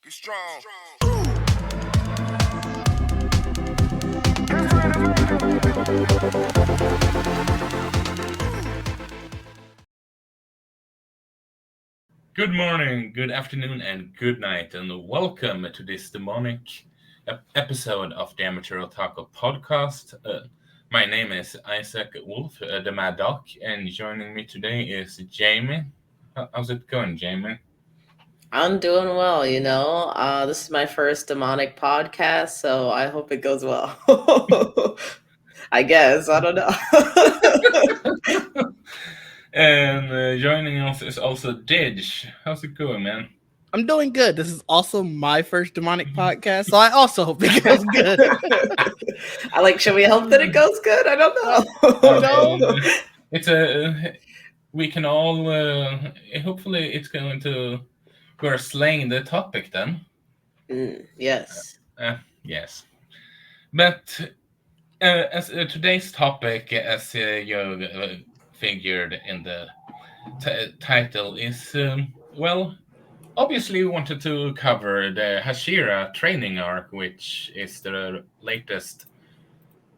Get strong. Good morning, good afternoon, and good night, and welcome to this demonic episode of the Amateur Otaku Podcast. My name is Isaac Wolf, the Mad Doc, and joining me today is Jamie. How's it going, Jamie? I'm doing well, This is my first demonic podcast, so I hope it goes well. I guess. I don't know. And joining us is also Didge. How's it going, man? I'm doing good. This is also my first demonic podcast, so I also hope it goes good. Should we hope that it goes good? I don't know. We can all, hopefully it's going to, we're slaying the topic then. Yes. Yes. But as today's topic, as you figured in the title, is, obviously we wanted to cover the Hashira training arc, which is the latest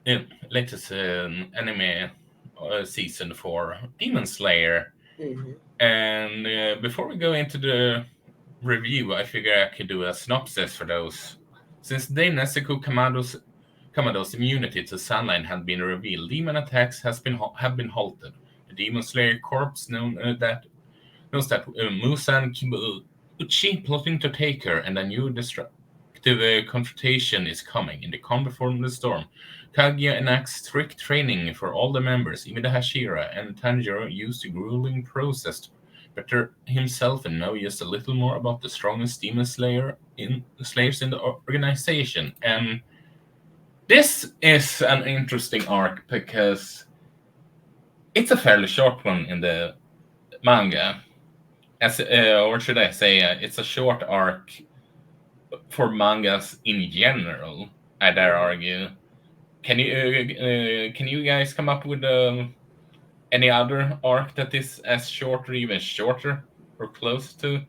anime season for Demon Slayer. Mm-hmm. And before we go into the review, I figure I could do a synopsis for those. Since Dame Nezuko Kamado's immunity to sunlight had been revealed, demon attacks have been halted. The Demon Slayer Corps knows that Musa and Kibuchi plotting to take her, and a new destructive confrontation is coming. In the calm before the storm, Kaguya enacts strict training for all the members. Even the Hashira and Tanjiro use the grueling process to better himself and know just a little more about the strongest demon slayers in the organization. And this is an interesting arc because it's a fairly short one in the manga. Or should I say, it's a short arc for mangas in general, I dare argue. Can you guys come up with any other arc that is as short or even shorter or close to?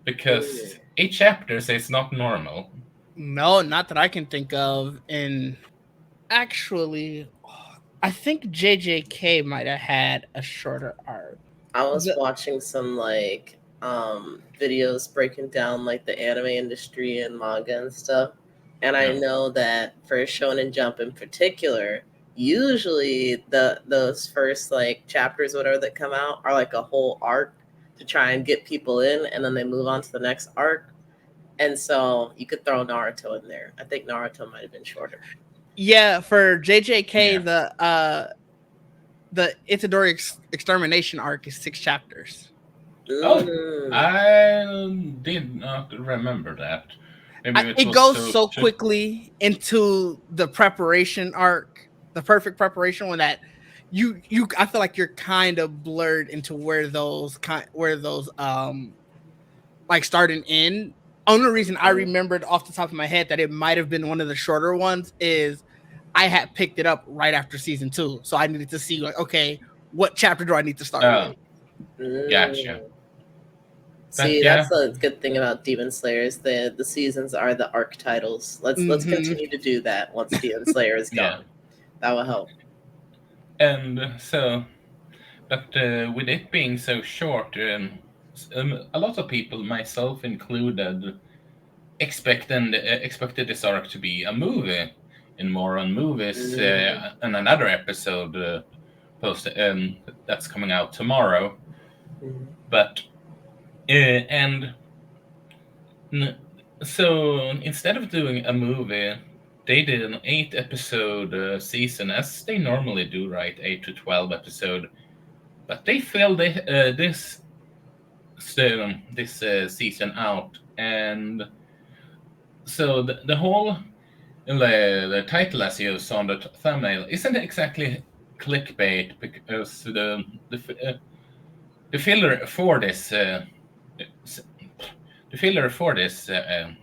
Because 8 chapters is not normal. No, not that I can think of. And actually, I think JJK might have had a shorter arc. I was watching some videos breaking down the anime industry and manga and stuff. And I know that for Shonen Jump in particular, usually those first chapters, whatever, that come out are a whole arc to try and get people in, and then they move on to the next arc. And so you could throw Naruto in there. I think Naruto might have been shorter. Yeah, for JJK, the Itadori extermination arc is 6 chapters. Oh, I did not remember that. It goes so quickly into the preparation arc, the perfect preparation, when that I feel like you're kind of blurred into where those start and end. Only reason I remembered off the top of my head that it might have been one of the shorter ones is I had picked it up right after season 2, so I needed to see okay, what chapter do I need to start with? Gotcha. See, that's a good thing about Demon Slayers. The seasons are the arc titles. Let's continue to do that once Demon Slayer is gone. That will help. And so, but with it being so short, a lot of people, myself included, expected this arc to be a movie. And more on movies, and another episode that's coming out tomorrow. But so instead of doing a movie, they did an 8-episode season, as they normally do, right? 8 to 12 episode. But they filled this season out, and so the whole the title, as you saw on the thumbnail, isn't exactly clickbait, because the filler for this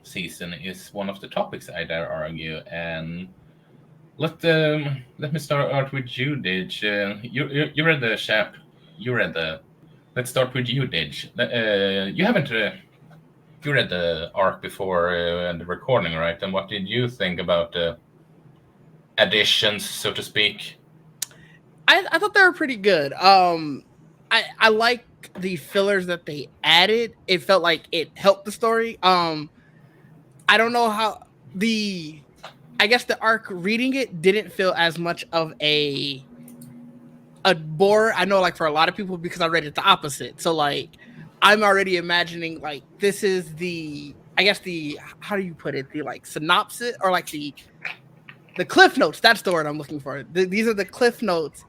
season is one of the topics, I dare argue. And let me start with you, Didge. You read the chap. You read the. Let's start with you, Didge. You haven't you read the arc before the recording, right? And what did you think about the additions, so to speak? I thought they were pretty good. I like the fillers that they added. It felt like it helped the story. I don't know how I guess the arc reading it didn't feel as much of a bore. I know, like, for a lot of people, because I read it the opposite. So like I'm already imagining like this is I guess how do you put it? The like synopsis or like the cliff notes. That's the word I'm looking for. These are the cliff notes,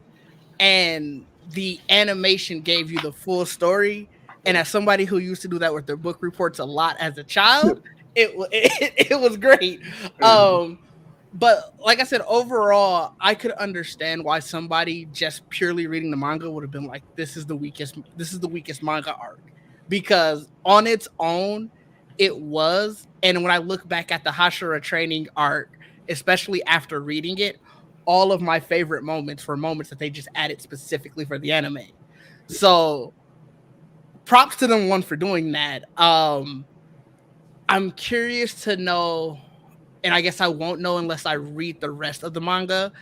and the animation gave you the full story. And as somebody who used to do that with their book reports a lot as a child, it was great. But like I said, overall, I could understand why somebody just purely reading the manga would have been like, this is the weakest manga arc. Because on its own, it was. And when I look back at the Hashira training arc, especially after reading it, all of my favorite moments were moments that they just added specifically for the anime. So props to them, one, for doing that. I'm curious to know, and I guess I won't know unless I read the rest of the manga,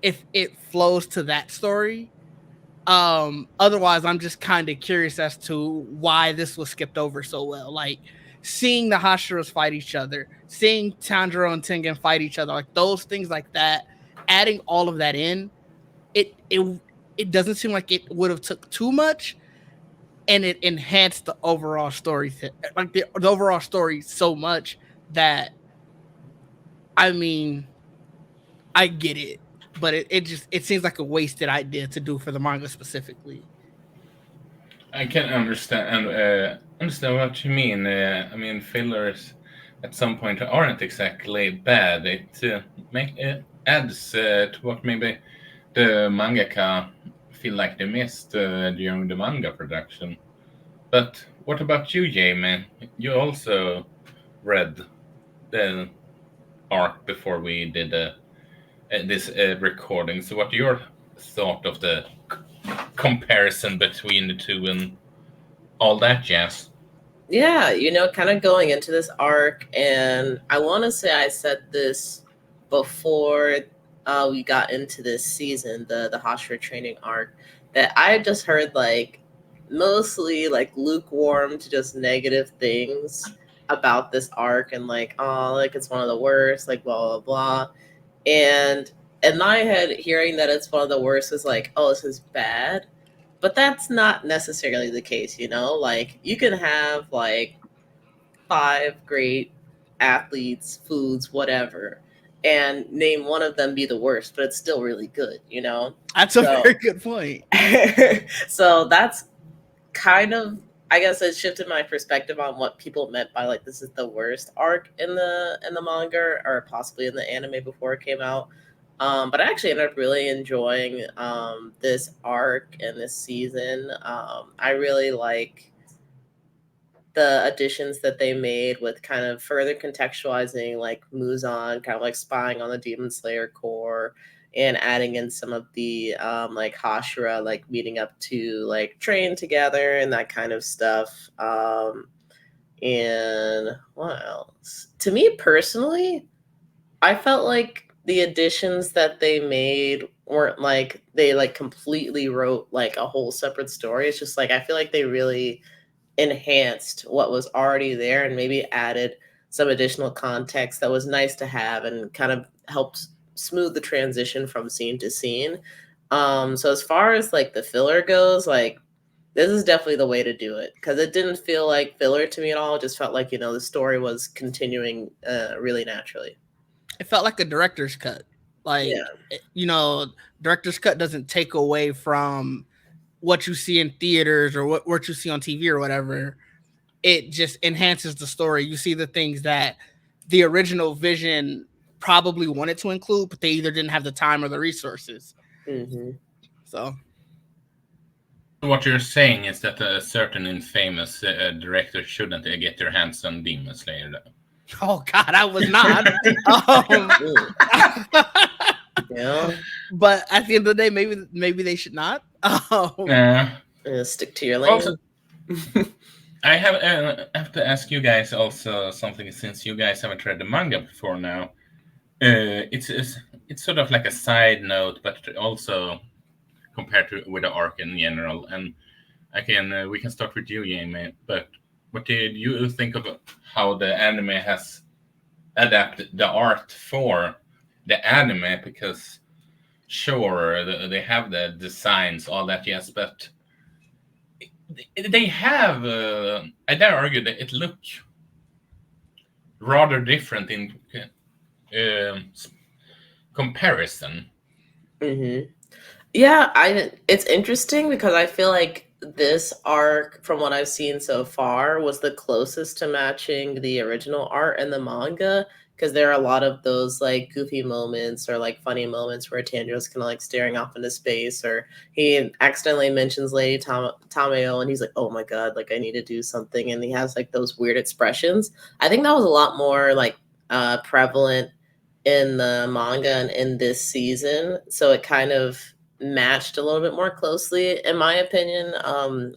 if it flows to that story. Otherwise, I'm just kind of curious as to why this was skipped over so well. Like, seeing the Hashiras fight each other, seeing Tanjiro and Tengen fight each other, like those things like that, adding all of that in, it doesn't seem like it would have took too much, and it enhanced the overall story, like the overall story so much that, I mean, I get it, but it seems like a wasted idea to do for the manga specifically. I can understand what you mean. I mean, fillers at some point aren't exactly bad. It adds to what maybe the mangaka feel like they missed during the manga production. But what about you, Jamie? You also read the arc before we did this recording. So what your thought of the comparison between the two and all that jazz? Yeah, kind of going into this arc, and I want to say I said this before we got into this season, the Hashira training arc, that I had just heard like mostly like lukewarm to just negative things about this arc, and like, oh, like it's one of the worst, like blah blah blah. And in my head, hearing that it's one of the worst is like, oh, this is bad. But that's not necessarily the case, Like, you can have like 5 great athletes, foods, whatever, and name one of them be the worst, but it's still really good, That's a very good point. So that's kind of, I guess, it shifted my perspective on what people meant by like this is the worst arc in the manga or possibly in the anime before it came out. But I actually ended up really enjoying this arc and this season. I really like the additions that they made with kind of further contextualizing like Muzan, kind of like spying on the Demon Slayer Corps, and adding in some of the like Hashira, like meeting up to like train together and that kind of stuff. And what else? To me personally, I felt like the additions that they made weren't like they like completely wrote like a whole separate story. It's just like I feel like they really enhanced what was already there and maybe added some additional context that was nice to have and kind of helped smooth the transition from scene to scene. So as far as like the filler goes, like this is definitely the way to do it, because it didn't feel like filler to me at all. It just felt like, the story was continuing really naturally. It felt like a director's cut. Like, director's cut doesn't take away from what you see in theaters or what you see on TV or whatever. It just enhances the story. You see the things that the original vision probably wanted to include, but they either didn't have the time or the resources. Mm-hmm. So what you're saying is that a certain infamous director shouldn't get their hands on Demon Slayer. Oh God, I was not. Yeah. But at the end of the day, maybe they should not. Stick to your lane. I have to ask you guys also something, since you guys haven't read the manga before now. It's sort of like a side note, but also compared to with the arc in general. And we can start with you, Jamie. But what did you think of how the anime has adapted the art for the anime? Because sure, they have the designs, all that, yes, but they have. I dare argue that it look rather different in comparison. Yeah, it's interesting because I feel like this arc, from what I've seen so far, was the closest to matching the original art in the manga. Because there are a lot of those like goofy moments or like funny moments where Tanjiro's kind of like staring off into space, or he accidentally mentions Lady Tameo and he's like, "Oh my god, like I need to do something," and he has like those weird expressions. I think that was a lot more like prevalent in the manga and in this season, so it kind of matched a little bit more closely, in my opinion,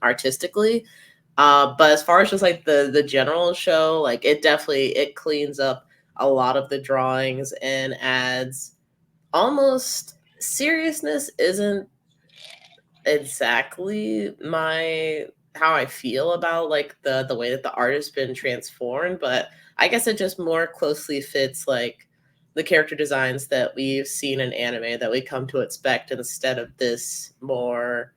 artistically. But as far as just like the general show, like it cleans up a lot of the drawings and adds almost seriousness isn't exactly my how I feel about like the way that the art has been transformed, but I guess it just more closely fits like the character designs that we've seen in anime that we come to expect, instead of this more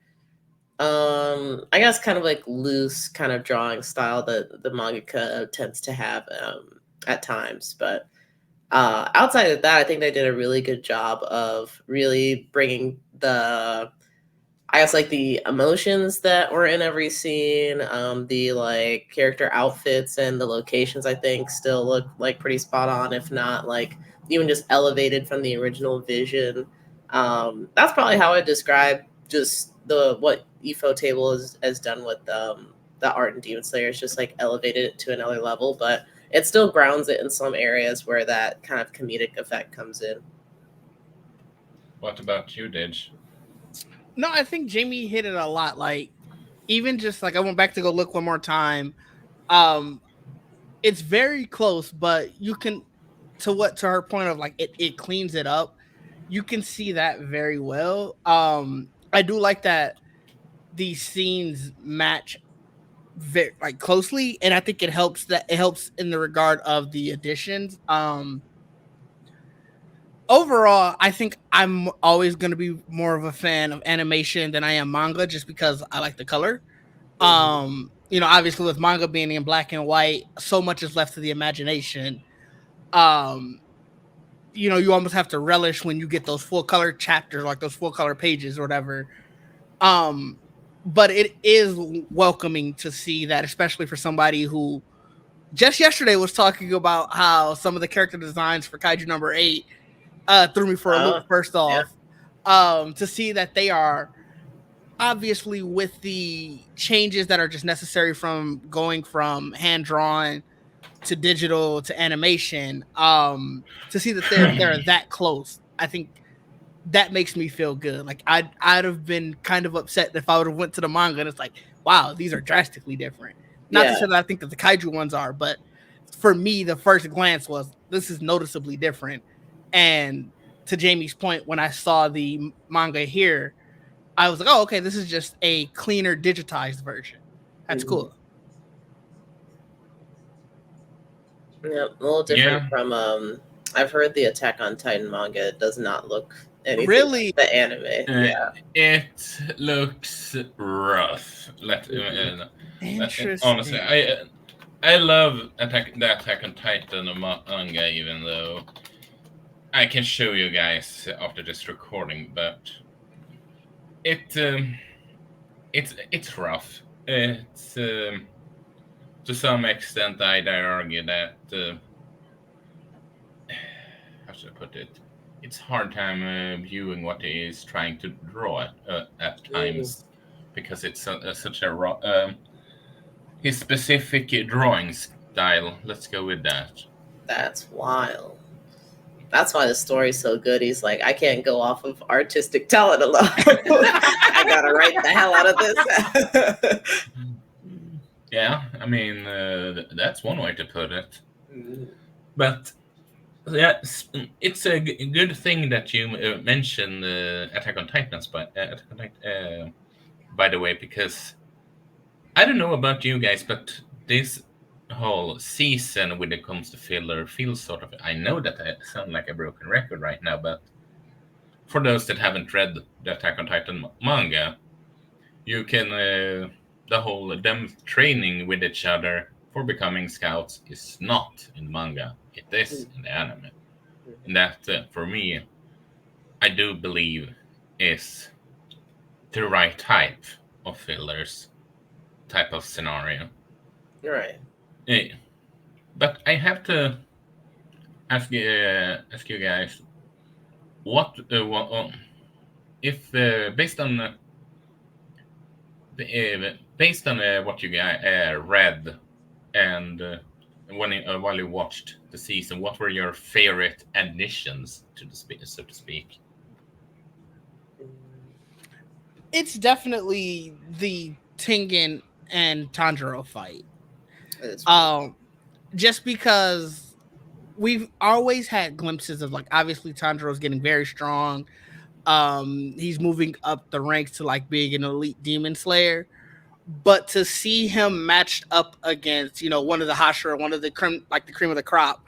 I guess kind of like loose kind of drawing style that the mangaka tends to have at times. But outside of that, I think they did a really good job of really bringing the I guess like the emotions that were in every scene, the like character outfits and the locations, I think still look like pretty spot on, if not like even just elevated from the original vision. That's probably how I describe just the what EFO table has done with the art in Demon Slayer. It's just like elevated it to another level, but it still grounds it in some areas where that kind of comedic effect comes in. What about you, Didge? No, I think Jamie hit it a lot. Like, even just like I went back to go look one more time. It's very close, but you can to her point of like it cleans it up. You can see that very well. I do like that these scenes match very like closely, and I think it helps in the regard of the additions. Overall, I think I'm always going to be more of a fan of animation than I am manga, just because I like the color. Obviously with manga being in black and white, so much is left to the imagination. Um, you almost have to relish when you get those full color chapters, like those full color pages or whatever. But it is welcoming to see that, especially for somebody who just yesterday was talking about how some of the character designs for Kaiju number 8 threw me for a loop. First off, to see that they are obviously with the changes that are just necessary from going from hand drawn to digital to animation, to see that they're that close, I think that makes me feel good. Like I'd have been kind of upset if I would have went to the manga and it's like, wow, these are drastically different. Not to say that I think that the kaiju ones are, but for me, the first glance was this is noticeably different. And to Jamie's point, when I saw the manga here, I was like, oh, okay, this is just a cleaner, digitized version. That's cool. Yeah, a little different from I've heard the Attack on Titan manga does not look anything like the anime. It looks rough. Interesting. Honestly, I love the Attack on Titan manga, even though I can show you guys after this recording, but it's rough. It's to some extent, I dare argue that how should I put it? It's hard time viewing what he is trying to draw at times, because it's such a raw. His specific drawing style. Let's go with that. That's wild. That's why the story's so good. He's like, I can't go off of artistic talent alone. I gotta write the hell out of this. Yeah, I mean, that's one way to put it. Mm. But yeah, it's a good thing that you mentioned Attack on Titans, by the way, because I don't know about you guys, but this whole season when it comes to filler feels sort of. I know that I sound like a broken record right now, but for those that haven't read the Attack on Titan manga, you can the whole them training with each other for becoming scouts is not in manga. It is in the anime, and that for me, I do believe is the right type of fillers, type of scenario. Right. But I have to ask you guys what if based on what you guys read and while you watched the season, what were your favorite additions to the so to speak? It's definitely the Tengen and Tanjiro fight. Just because we've always had glimpses of, like, obviously Tanjiro's getting very strong. He's moving up the ranks to like being an elite demon slayer. But to see him matched up against, one of the Hashira, one of the cream of the crop,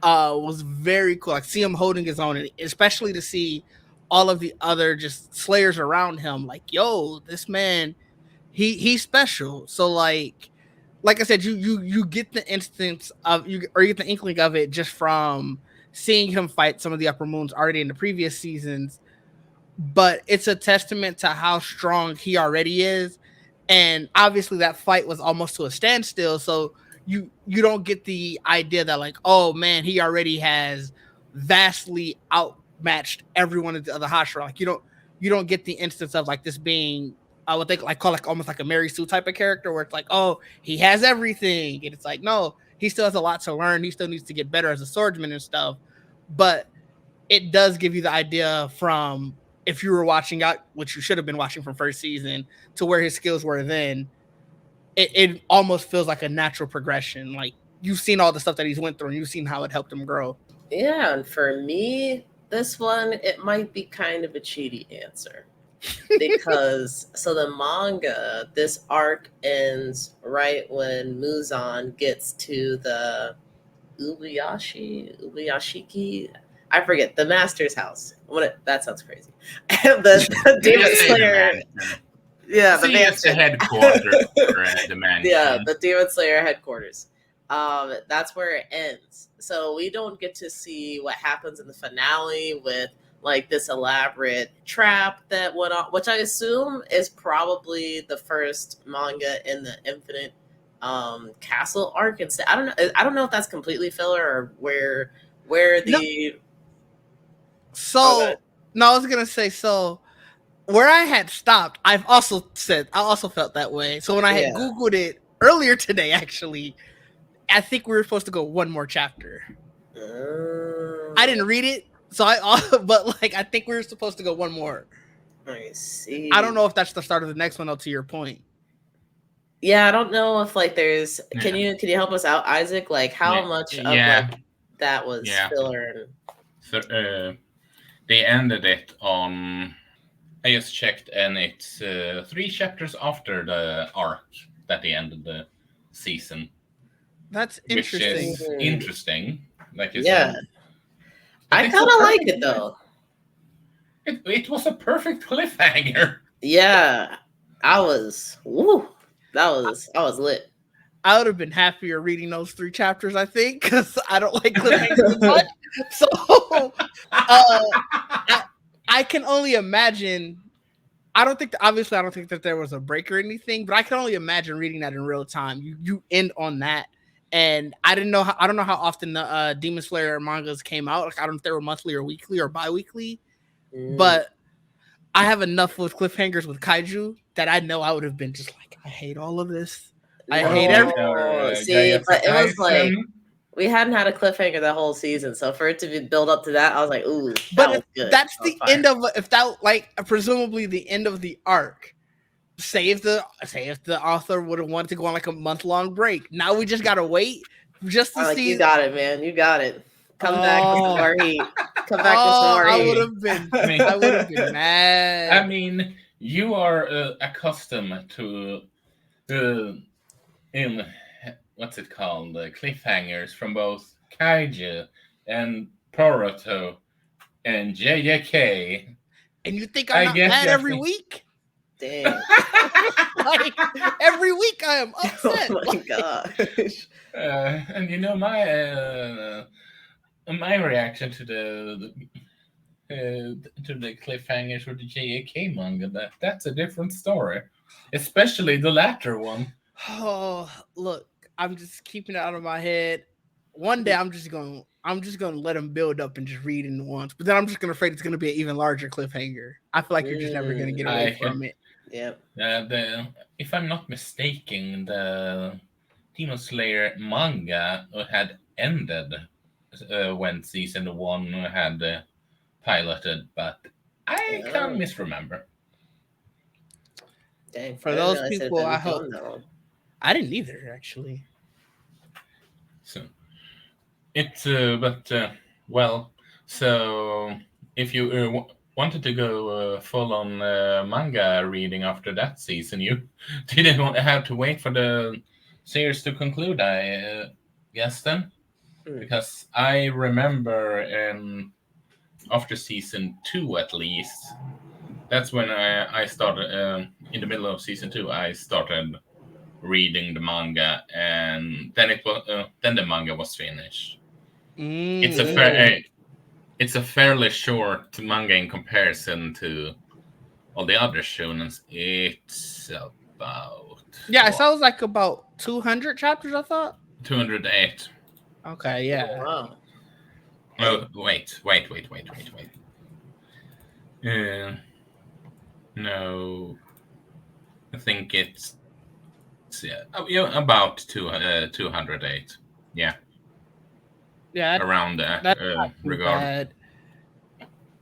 was very cool. Like, see him holding his own, and especially to see all of the other just slayers around him. Like, yo, this man, he's special. So like I said, you get the instance of you get the inkling of it just from seeing him fight some of the upper moons already in the previous seasons. But it's a testament to how strong he already is. And obviously that fight was almost to a standstill. So you don't get the idea that, like, oh man, he already has vastly outmatched every one of the other Hashira. Like, you don't get the instance of like this being what they call like almost like a Mary Sue type of character, where it's like, oh, he has everything. And it's like, no, he still has a lot to learn. He still needs to get better as a swordsman and stuff. But it does give you the idea from, if you were watching out, which you should have been watching from first season, to where his skills were then, it almost feels like a natural progression. Like, you've seen all the stuff that he's went through, and you've seen how it helped him grow. Yeah, and for me, this one, it might be kind of a cheaty answer. Because, so the manga, this arc ends right when Muzan gets to the Ubuyashiki, I forget, the master's house. That sounds crazy. the Demon Slayer. Yeah, the headquarters for the mansion. Yeah, the Demon Slayer headquarters. That's where it ends. So we don't get to see what happens in the finale with like this elaborate trap that went on, which I assume is probably the first manga in the Infinite Castle arc. Instead, I don't know if that's completely filler or where the. So no, I was gonna say, so where I had stopped, I also felt that way. So when I had Googled it earlier today, actually, I think we were supposed to go one more chapter. I didn't read it, so but like I think we were supposed to go one more. I see. I don't know if that's the start of the next one, though, to your point. Yeah, I don't know if like there's. Can you help us out, Isaac? Like how much of like that was filler? So, they ended it on. I just checked, and it's 3 chapters after the arc that they ended the season. That's interesting. Which is interesting. Like you said. I kind of like it though. It was a perfect cliffhanger. Yeah, I was lit. I would have been happier reading those 3 chapters, I think, because I don't like cliffhangers much. So I can only imagine. I don't think that there was a break or anything, but I can only imagine reading that in real time. You end on that, and I don't know how often the Demon Slayer mangas came out. Like, I don't know if they were monthly or weekly or bi-weekly, but I have enough with cliffhangers with kaiju that I know I would have been just like, I hate all of this. I hate everything. See, but it was like we hadn't had a cliffhanger the whole season, so for it to be build up to that, I was like, ooh. But that's the end of, if that, like, presumably the end of the arc. say if the author would have wanted to go on like a month-long break. Now we just gotta wait just to see. You got it, man. You got it. Come back with some more heat. Come back with some more I heat. would have been mad. I mean, you are accustomed to in what's it called, cliffhangers from both Kaiju and Boruto and JJK. And you think I'm not mad every week? Damn. Like every week I am upset. Oh my gosh. And you know my reaction to the cliffhangers with the JJK manga, that's a different story, especially the latter one. Oh, look, I'm just keeping it out of my head. One day I'm just gonna let them build up and just read it once, but then I'm just gonna afraid it's gonna be an even larger cliffhanger. I feel like you're just never gonna get away from it. Yep. If I'm not mistaken, the Demon Slayer manga had ended when season 1 had piloted, but I can't misremember. Dang, for those people, I hope. I didn't either, actually. So it's so if you wanted to go full on manga reading after that season, you didn't have to wait for the series to conclude, I guess then. Because I remember after season 2 at least, that's when I started, in the middle of season 2, I started reading the manga, and then then the manga was finished. It's a fairly short manga in comparison to all the other shonens. It's about it sounds like about 200 chapters. I thought 208. Okay, yeah. Oh, wow. Oh, wait. No, I think it's about 208. Yeah, around that regard. Bad.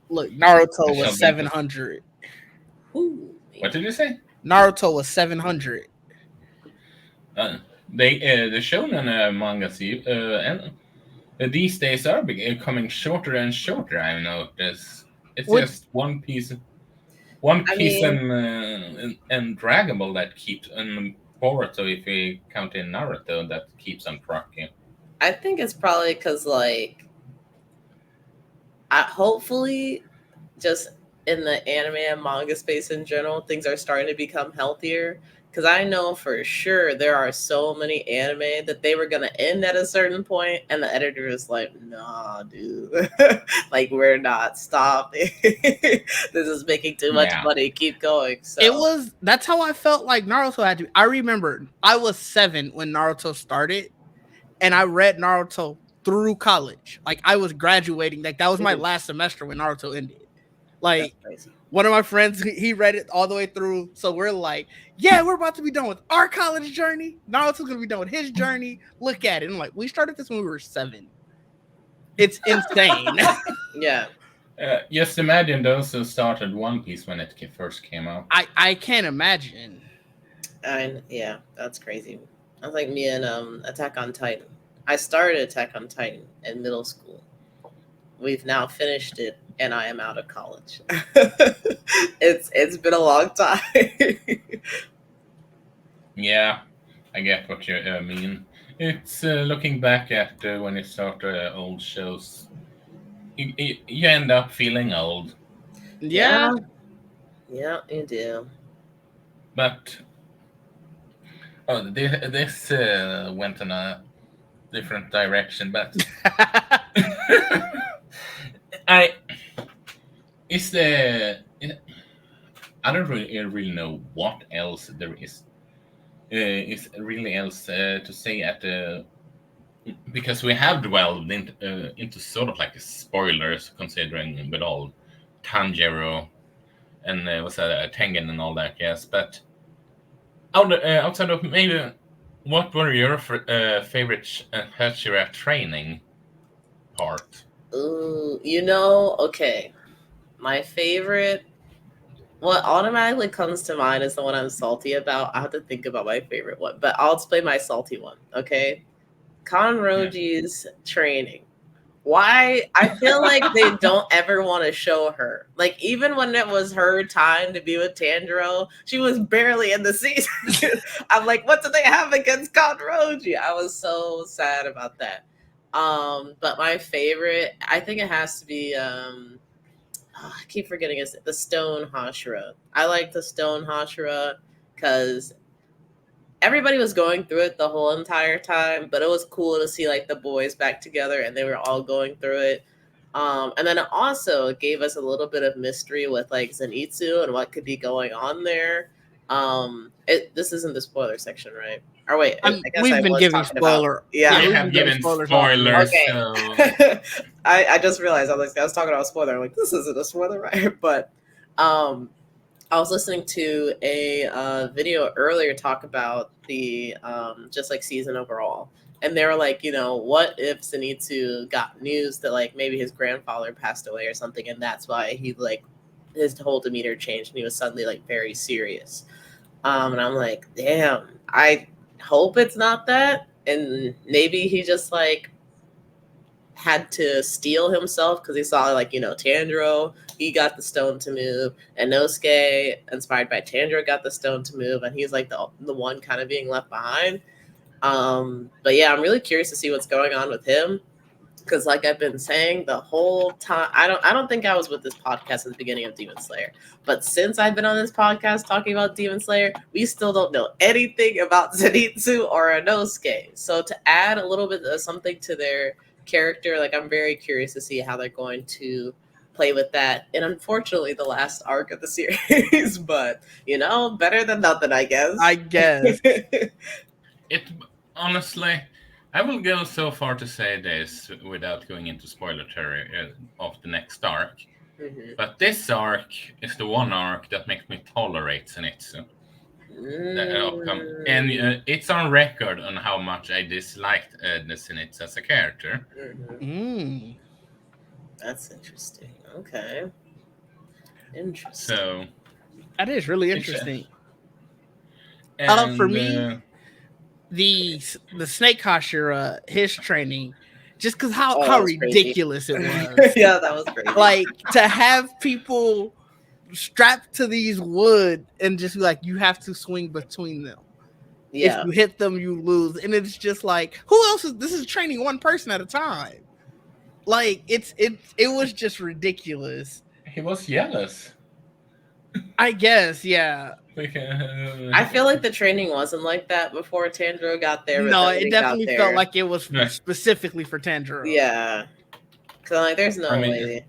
Look, Naruto was 700. What did you say? Naruto was 700. The shonen manga and these days are becoming shorter and shorter. I've noticed. It's just one piece and Dragon Ball that keeps, and Boruto, if we count in Naruto, that keeps on trucking. I think it's probably because, hopefully, just in the anime and manga space in general, things are starting to become healthier. Because I know for sure there are so many anime that they were going to end at a certain point, and the editor is like, nah, dude. Like, we're not stopping. This is making too much money. Keep going. So. That's how I felt like Naruto had to be. I remember I was 7 when Naruto started, and I read Naruto through college. Like, I was graduating. Like, that was my last semester when Naruto ended. Like, one of my friends, he read it all the way through. So we're like, yeah, we're about to be done with our college journey. Naruto's going to be done with his journey. Look at it. I'm like, we started this when we were 7. It's insane. Yeah. Just imagine those who started One Piece when it first came out. I can't imagine. Yeah, that's crazy. That's like me and Attack on Titan. I started Attack on Titan in middle school. We've now finished it, and I am out of college. It's been a long time. Yeah, I get what you mean. It's looking back at when you start old shows, you end up feeling old. Yeah. Yeah, you do. But this went in a different direction. But I don't really know what else there is really else to say at because we have dwelled into sort of like spoilers, considering with all Tanjiro and Tengen and all that, yes. But outside of maybe, what were your favorite Hachira training part? Ooh, okay. My favorite What automatically comes to mind is the one I'm salty about. I have to think about my favorite one, but I'll explain my salty one. Okay, Kanroji's training. Why? I feel like they don't ever want to show her. Like, even when it was her time to be with Tanjiro, she was barely in the season. I'm like, what do they have against Kanroji? I was so sad about that. But my favorite, I think it has to be I keep forgetting it's the Stone Hashira. I like the Stone Hashira because everybody was going through it the whole entire time, but it was cool to see like the boys back together and they were all going through it. And then it also gave us a little bit of mystery with like Zenitsu and what could be going on there. This isn't the spoiler section, right? Or wait, I guess we've I been was giving talking about spoiler. yeah. We have given spoilers. Okay. So I just realized I was talking about a spoiler. I'm like, this isn't a spoiler, right? But I was listening to a video earlier talk about the just like season overall. And they were like, what if Zenitsu got news that like maybe his grandfather passed away or something, and that's why he like his whole demeanor changed and he was suddenly like very serious. And I'm like, damn, I hope it's not that. And maybe he just like had to steel himself because he saw like, Tanjiro, he got the stone to move, and Nosuke, inspired by Tanjiro, got the stone to move, and he's like the one kind of being left behind. But yeah, I'm really curious to see what's going on with him. Because like I've been saying the whole time, I don't think I was with this podcast at the beginning of Demon Slayer. But since I've been on this podcast talking about Demon Slayer, we still don't know anything about Zenitsu or Inosuke. So to add a little bit of something to their character, like I'm very curious to see how they're going to play with that. And unfortunately, the last arc of the series, but better than nothing, I guess. it honestly, I will go so far to say this without going into spoiler territory of the next arc. Mm-hmm. But this arc is the one arc that makes me tolerate Zenitsu. And it's on record on how much I disliked the Zenitsu as a character. Mm-hmm. That's interesting. Okay. Interesting. So that is really interesting. And, for me, the Snake Hashira, his training, just because how ridiculous crazy. It was. Yeah, that was crazy. Like to have people strapped to these wood and just be like, you have to swing between them. Yeah. If you hit them, you lose. And it's just like, who else this is training one person at a time. Like it was just ridiculous. He was jealous, I guess, yeah. I feel like the training wasn't like that before Tanjiro got there. No, it definitely felt like it was specifically for Tanjiro. Yeah, because like, there's no way.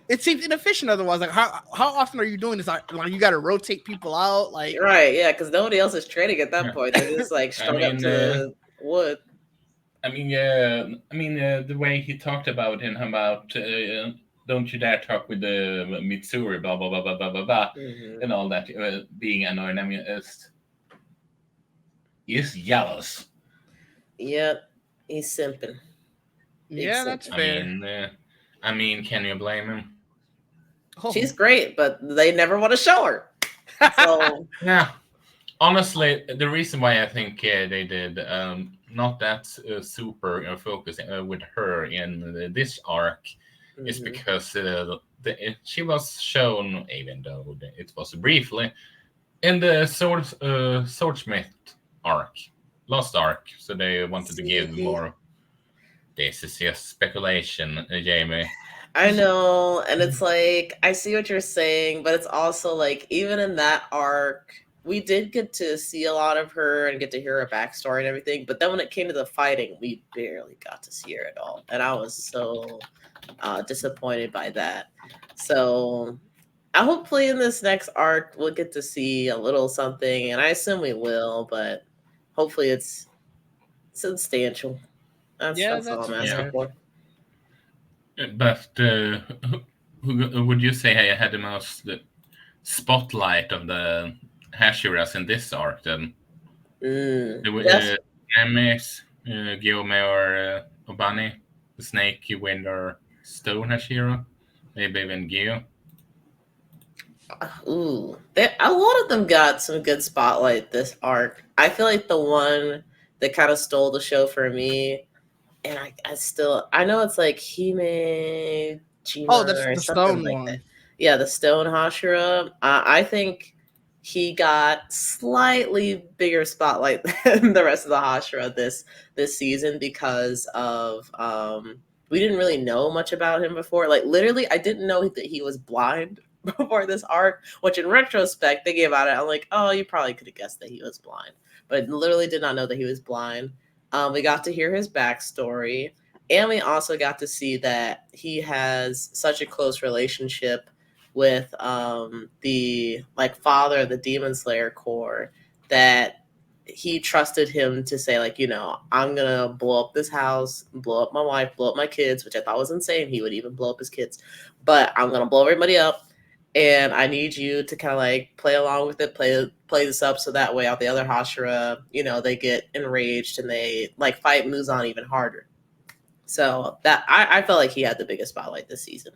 It seems inefficient otherwise. Like, how often are you doing this? Like you got to rotate people out, like right? Yeah, because nobody else is training at that point. They're just like strung up to the wood. The way he talked about him about don't you dare talk with the Mitsuri, blah blah blah blah blah blah blah, and all that, being annoying. I mean, he's jealous. Yep, he's simping. Yeah, that's fair. Can you blame him? She's great, but they never want to show her. So yeah, honestly, the reason why I think they did not that super focus with her in this arc is because she was shown, even though it was briefly, in the Swordsmith arc, Lost arc. So they wanted to give more. This is just speculation, Jamie. I know, and it's like, I see what you're saying, but it's also like, even in that arc, we did get to see a lot of her and get to hear her backstory and everything, but then when it came to the fighting, we barely got to see her at all, and I was so disappointed by that. So hopefully in this next arc, we'll get to see a little something, and I assume we will, but hopefully it's substantial. That's all I'm asking for. But who would you say had the most spotlight of the Hashiras in this arc then? Nemes, Gyome, or Obani, the Snake, Wind, or Stone Hashira? Maybe even Gyo? A lot of them got some good spotlight this arc. I feel like the one that kind of stole the show for me, and I know it's like Hime Oh, Jima that's or the something stone like that. one. Yeah, the Stone Hashira. I think he got slightly bigger spotlight than the rest of the Hashira this season because of we didn't really know much about him before. Like literally, I didn't know that he was blind before this arc, which in retrospect, thinking about it, I'm like, oh, you probably could have guessed that he was blind. But I literally did not know that he was blind. We got to hear his backstory, and we also got to see that he has such a close relationship with the like father of the Demon Slayer Corps that he trusted him to say like, I'm gonna blow up this house, blow up my wife, blow up my kids, which I thought was insane. He would even blow up his kids, but I'm gonna blow everybody up, and I need you to kind of like play along with it, play this up, so that way all the other Hashira, they get enraged and they like fight Muzan even harder. So that I felt like he had the biggest spotlight this season.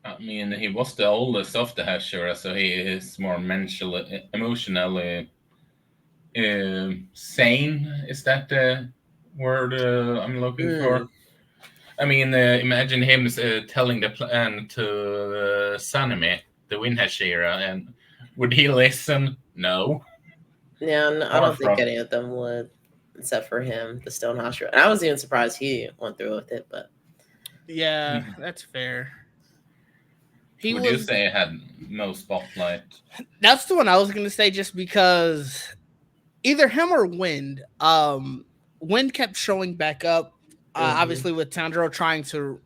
I mean, he was the oldest of the Hashira, so he is more emotionally sane. Is that the word I'm looking for? I mean, imagine him telling the plan to Sanemi, the Wind Hashira, and would he listen? No. Yeah, no, I don't think any of them would, except for him, the Stone Hashira. And I was even surprised he went through with it, but yeah, that's fair. Would you say had no spotlight? That's the one I was going to say, just because either him or Wind. Wind kept showing back up, obviously with Tanjiro trying to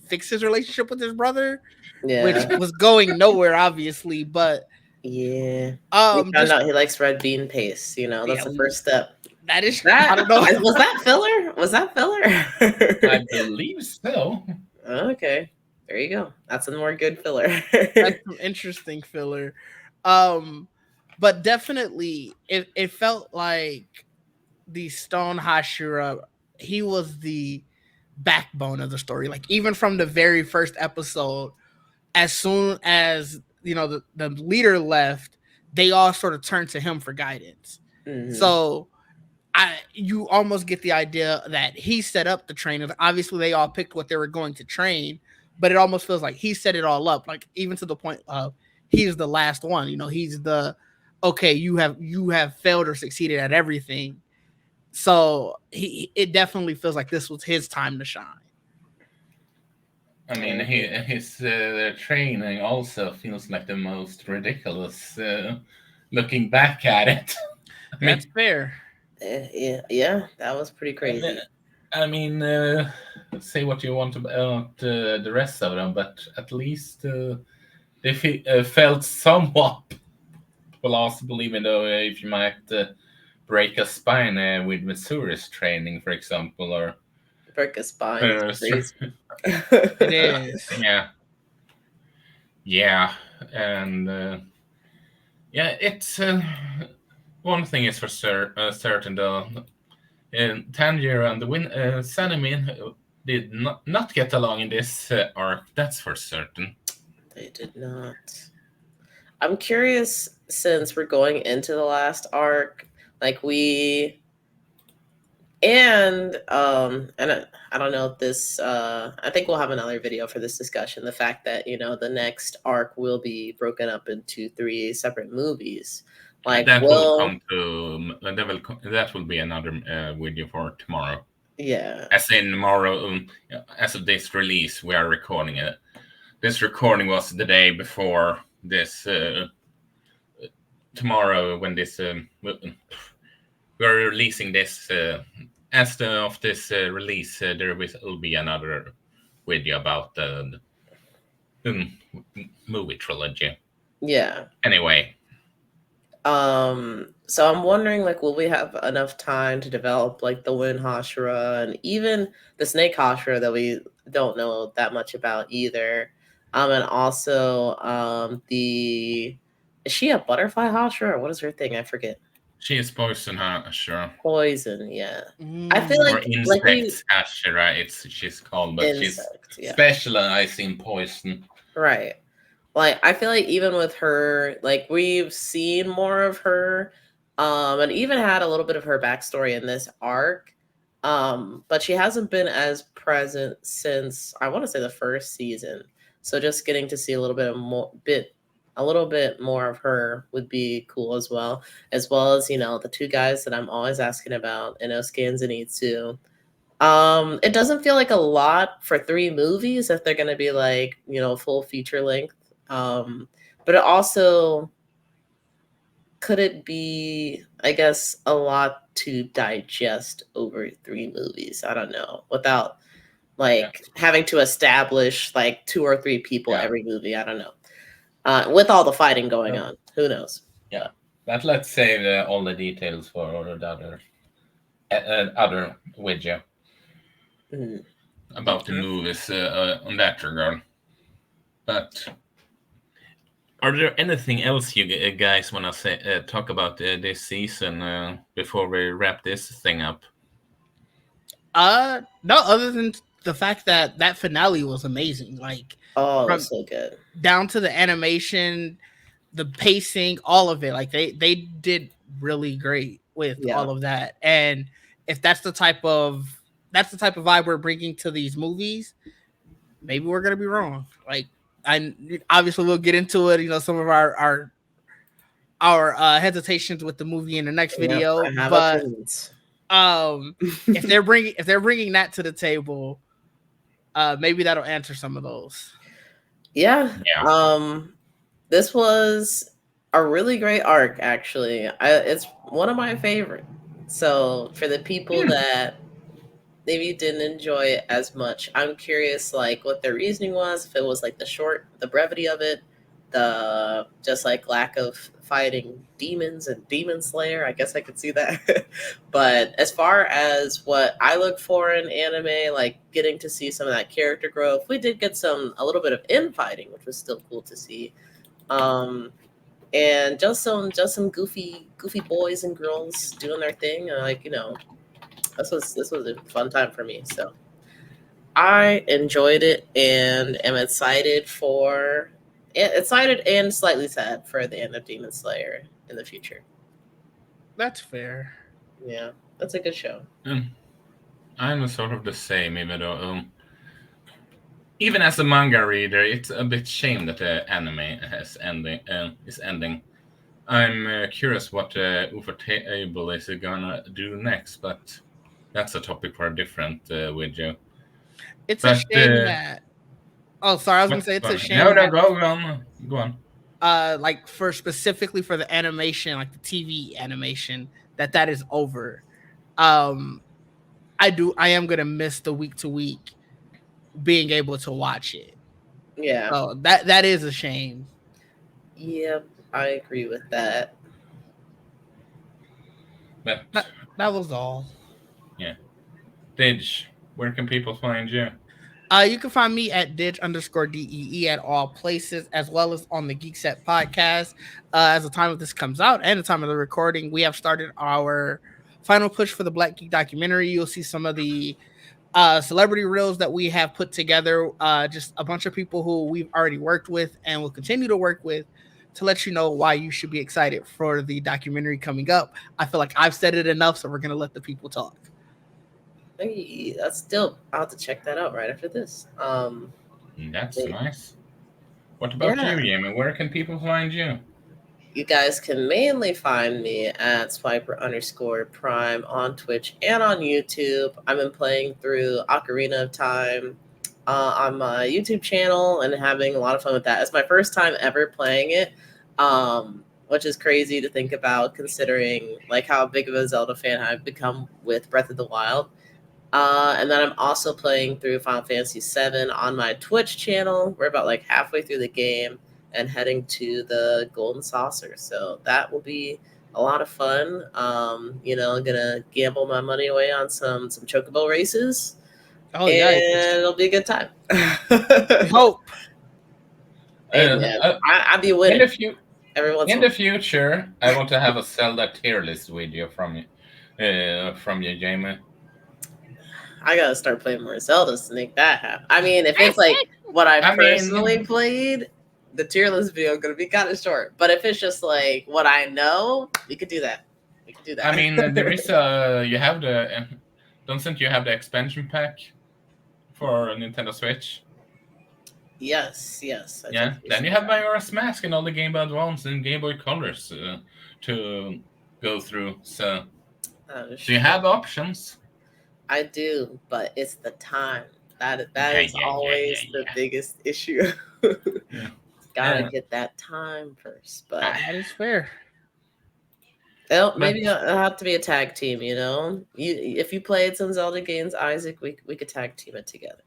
fix his relationship with his brother, which was going nowhere, obviously. But yeah, we found out he likes red bean paste. That's the first step. That is that. I don't know. Was that filler? Was that filler? I believe so. Okay. There you go. That's a more good filler. That's some interesting filler. But definitely it felt like the Stone Hashira, he was the backbone of the story. Like even from the very first episode, as soon as the leader left, they all sort of turned to him for guidance. Mm-hmm. So you almost get the idea that he set up the training. Obviously, they all picked what they were going to train, but it almost feels like he set it all up. Like even to the point of he's the last one. He's the okay. You have failed or succeeded at everything. So it definitely feels like this was his time to shine. I mean, his training also feels like the most ridiculous. Looking back at it, that's fair. Yeah, that was pretty crazy. I mean, say what you want about the rest of them, but at least they felt somewhat plausible, even though if you might break a spine with Missouri's training, for example, or break a spine. It is. Yeah, and it's one thing is for certain though. Tanjiro and the Sanemi did not get along in this arc. That's for certain. They did not. I'm curious, since we're going into the last arc, like and I don't know if this I think we'll have another video for this discussion, the fact that the next arc will be broken up into 3 separate movies. Like that that will be another video for tomorrow. Yeah, as in tomorrow, as of this release, we are recording it. This recording was the day before this. Tomorrow, when this we're releasing this, as of this release, there will be another video about the movie trilogy. Yeah. Anyway. So I'm wondering, like, will we have enough time to develop like the Wind Hashira and even the Snake Hashira that we don't know that much about either? And also is she a butterfly Hashira or what is her thing? I forget. She is poison Hashira. Poison, yeah. I feel like insects Hashira, she's called, but she's specialized in poison. Right. Like, I feel like even with her, like, we've seen more of her, and even had a little bit of her backstory in this arc. But she hasn't been as present since, I want to say, the first season. So just getting to see a little bit more of her would be cool as well. As well as, the two guys that I'm always asking about, Inosuke and Zenitsu. It doesn't feel like a lot for 3 movies if they're gonna be like, full feature length. But it also, could it be, I guess, a lot to digest over 3 movies? I don't know. Without like having to establish like 2 or 3 people every movie. I don't know. With all the fighting going on, who knows? Yeah, but let's save all the details for the other video about the movies on that regard. But are there anything else you guys want to talk about this season before we wrap this thing up? No, other than the fact that finale was amazing. Like, it was so good. Down to the animation, the pacing, all of it. Like they did really great with all of that. And if that's the type of vibe we're bringing to these movies, maybe we're gonna be wrong. Like, obviously we'll get into it. Some of our hesitations with the movie in the next video, but if they're bringing that to the table, maybe that'll answer some of those. Yeah. This was a really great arc, actually. It's one of my favorite. So for the people that maybe didn't enjoy it as much, I'm curious, like, what their reasoning was. If it was like the brevity of it, the just like lack of fighting demons and Demon Slayer. I guess I could see that. But as far as what I look for in anime, like getting to see some of that character growth, we did get a little bit of infighting, which was still cool to see. And just some goofy boys and girls doing their thing. This was a fun time for me. So I enjoyed it and am excited and slightly sad for the end of Demon Slayer in the future. That's fair. Yeah, that's a good show. I'm sort of the same, even though even as a manga reader, it's a bit shame that the anime is ending. I'm curious what Ufotable is gonna do next, but that's a topic for a different video. It's a shame that. Oh, sorry, I was gonna say it's a shame. No, go on. Like specifically for the animation, like the TV animation, that is over. I am gonna miss the week to week being able to watch it. Yeah. So that is a shame. Yep, I agree with that. But that was all. Yeah. Didge, where can people find you? You can find me at Didge_DEE at all places, as well as on the Geek Set podcast. As the time of this comes out and the time of the recording, we have started our final push for the Black Geek documentary. You'll see some of the celebrity reels that we have put together, just a bunch of people who we've already worked with and will continue to work with, to let you know why you should be excited for the documentary coming up. I feel like I've said it enough, so we're going to let the people talk. Hey, that's dope. I'll have to check that out right after this. That's nice. What about you, Yemi? Where can people find you? You guys can mainly find me at Swiper_Prime on Twitch and on YouTube. I've been playing through Ocarina of Time on my YouTube channel and having a lot of fun with that. It's my first time ever playing it, which is crazy to think about, considering like how big of a Zelda fan I've become with Breath of the Wild. And then I'm also playing through Final Fantasy VII on my Twitch channel. We're about like halfway through the game and heading to the Golden Saucer. So that will be a lot of fun. Gonna gamble my money away on some chocobo races. Oh yeah, and it'll be a good time. Hope. I'll be winning. In the future, I want to have a Zelda tier list video from you, Jamie. I gotta start playing more Zelda to make that happen. I mean, if it's like what I personally played, the tier list video gonna be kind of short. But if it's just like what I know, we could do that. I mean, there is you have the doesn't you have the expansion pack for Nintendo Switch? Yes. Yeah. Then you have Majora's Mask and all the Game Boy Advance and Game Boy Colors to go through. So you have options. I do, but it's the time. That is always the biggest issue. Gotta get that time first, but that is fair. Well, maybe it'll have to be a tag team. If you played some Zelda games, Isaac, we could tag team it together.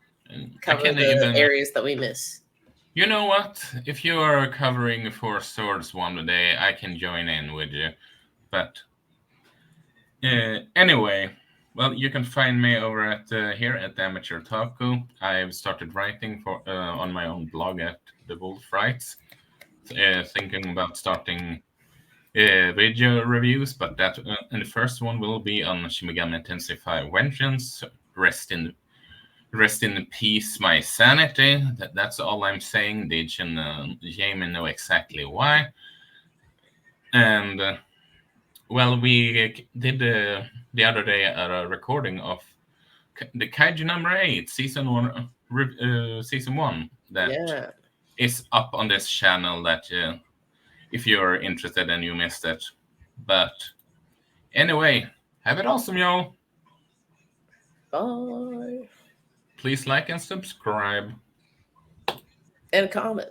Cover the areas that we miss. You know what? If you are covering Four Swords one day, I can join in with you. But anyway, well, you can find me over at here at the Amateur Otaku. I've started writing for on my own blog at The Wolf Writes, thinking about starting video reviews, but that and the first one will be on Shin Megami Tensei 5 Vengeance. Rest in peace, my sanity. That's all I'm saying. Dij and Jamie know exactly why. And well, we did the other day a recording of the Kaiju number 8, season 1, that is up on this channel. That if you're interested and you missed it, but anyway, have it awesome, y'all. Bye. Please like and subscribe. And comment.